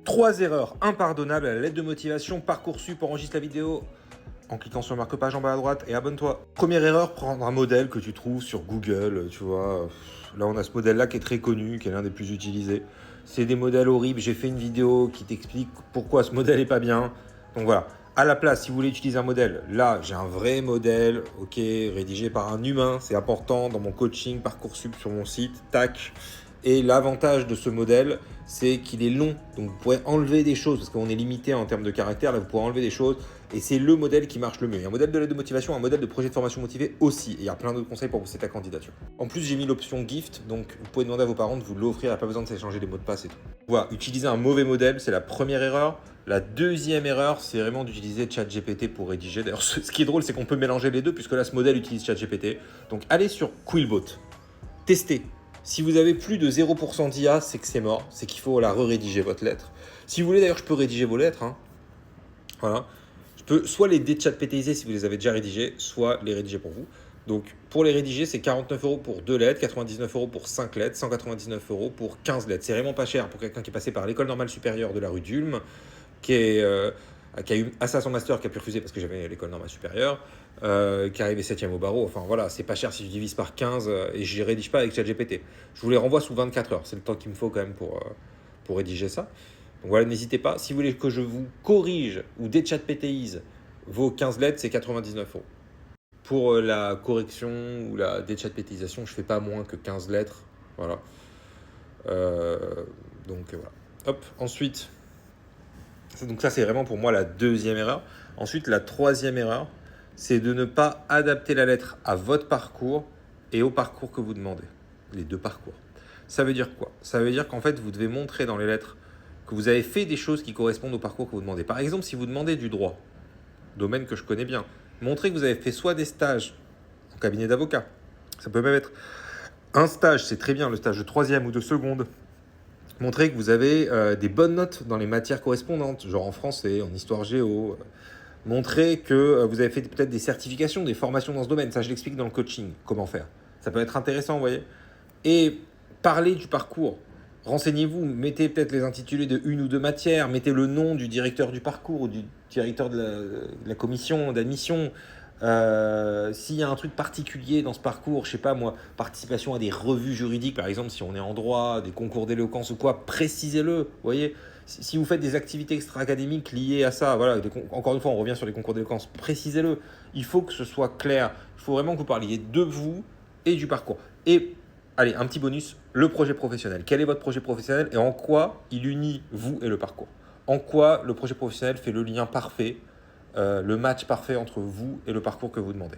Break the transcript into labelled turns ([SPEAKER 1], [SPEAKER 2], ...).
[SPEAKER 1] 3 erreurs impardonnables à la lettre de motivation Parcoursup. Enregistre la vidéo en cliquant sur le marque-page en bas à droite et abonne-toi. Première erreur, prendre un modèle que tu trouves sur Google, tu vois. Là, on a ce modèle-là qui est très connu, qui est l'un des plus utilisés. C'est des modèles horribles. J'ai fait une vidéo qui t'explique pourquoi ce modèle n'est pas bien. Donc voilà. À la place, si vous voulez utiliser un modèle, là, j'ai un vrai modèle, ok, rédigé par un humain. C'est important dans mon coaching Parcoursup sur mon site. Tac. Et l'avantage de ce modèle, c'est qu'il est long. Donc vous pourrez enlever des choses, parce qu'on est limité en termes de caractère. Là, vous pourrez enlever des choses. Et c'est le modèle qui marche le mieux. Il y a un modèle de lettre de motivation, un modèle de projet de formation motivé aussi. Et il y a plein d'autres conseils pour pousser ta candidature. En plus, j'ai mis l'option gift. Donc vous pouvez demander à vos parents de vous l'offrir. Il n'y a pas besoin de s'échanger les mots de passe et tout. Voilà, utiliser un mauvais modèle, c'est la première erreur. La deuxième erreur, c'est vraiment d'utiliser ChatGPT pour rédiger. D'ailleurs, ce qui est drôle, c'est qu'on peut mélanger les deux, puisque là, ce modèle utilise ChatGPT. Donc allez sur Quillbot. Testez. Si vous avez plus de 0% d'IA, c'est que c'est mort. C'est qu'il faut la re-rédiger votre lettre. Si vous voulez, d'ailleurs, je peux rédiger vos lettres. Voilà. Je peux soit les déchatpétiser si vous les avez déjà rédigées, soit les rédiger pour vous. Donc, pour les rédiger, c'est 49 € pour 2 lettres, 99 € pour 5 lettres, 199 € pour 15 lettres. C'est vraiment pas cher pour quelqu'un qui est passé par l'école normale supérieure de la rue d'Ulm, qui a eu ça son master, qui a pu refuser parce que j'avais l'école normale supérieure, qui est arrivé 7e au barreau. Enfin voilà, c'est pas cher si je divise par 15 et je ne rédige pas avec ChatGPT. Je vous les renvoie sous 24 heures. C'est le temps qu'il me faut quand même pour rédiger ça. Donc voilà, n'hésitez pas. Si vous voulez que je vous corrige ou déchatpétise vos 15 lettres, c'est 99 €. Pour la correction ou la déchatpétisation, je ne fais pas moins que 15 lettres. Voilà. Donc voilà. Hop, ensuite. Donc ça, c'est vraiment pour moi la deuxième erreur. Ensuite, la troisième erreur, c'est de ne pas adapter la lettre à votre parcours et au parcours que vous demandez. Les deux parcours. Ça veut dire quoi? Ça veut dire qu'en fait, vous devez montrer dans les lettres que vous avez fait des choses qui correspondent au parcours que vous demandez. Par exemple, si vous demandez du droit, domaine que je connais bien, montrez que vous avez fait soit des stages en cabinet d'avocat. Ça peut même être un stage, c'est très bien, le stage de troisième ou de seconde. Montrez que vous avez des bonnes notes dans les matières correspondantes, genre en français, en histoire géo. Montrez que vous avez fait peut-être des certifications, des formations dans ce domaine. Ça, je l'explique dans le coaching, comment faire. Ça peut être intéressant, vous voyez. Et parlez du parcours. Renseignez-vous, mettez peut-être les intitulés de une ou deux matières, mettez le nom du directeur du parcours ou du directeur de la commission d'admission. S'il y a un truc particulier dans ce parcours, je sais pas moi, participation à des revues juridiques, par exemple, si on est en droit, des concours d'éloquence ou quoi, précisez-le, vous voyez. Si vous faites des activités extra-académiques liées à ça, voilà, encore une fois, on revient sur les concours d'éloquence, précisez-le. Il faut que ce soit clair. Il faut vraiment que vous parliez de vous et du parcours. Et allez, un petit bonus, le projet professionnel. Quel est votre projet professionnel et en quoi il unit vous et le parcours? En quoi le projet professionnel fait le lien parfait, le match parfait entre vous et le parcours que vous demandez?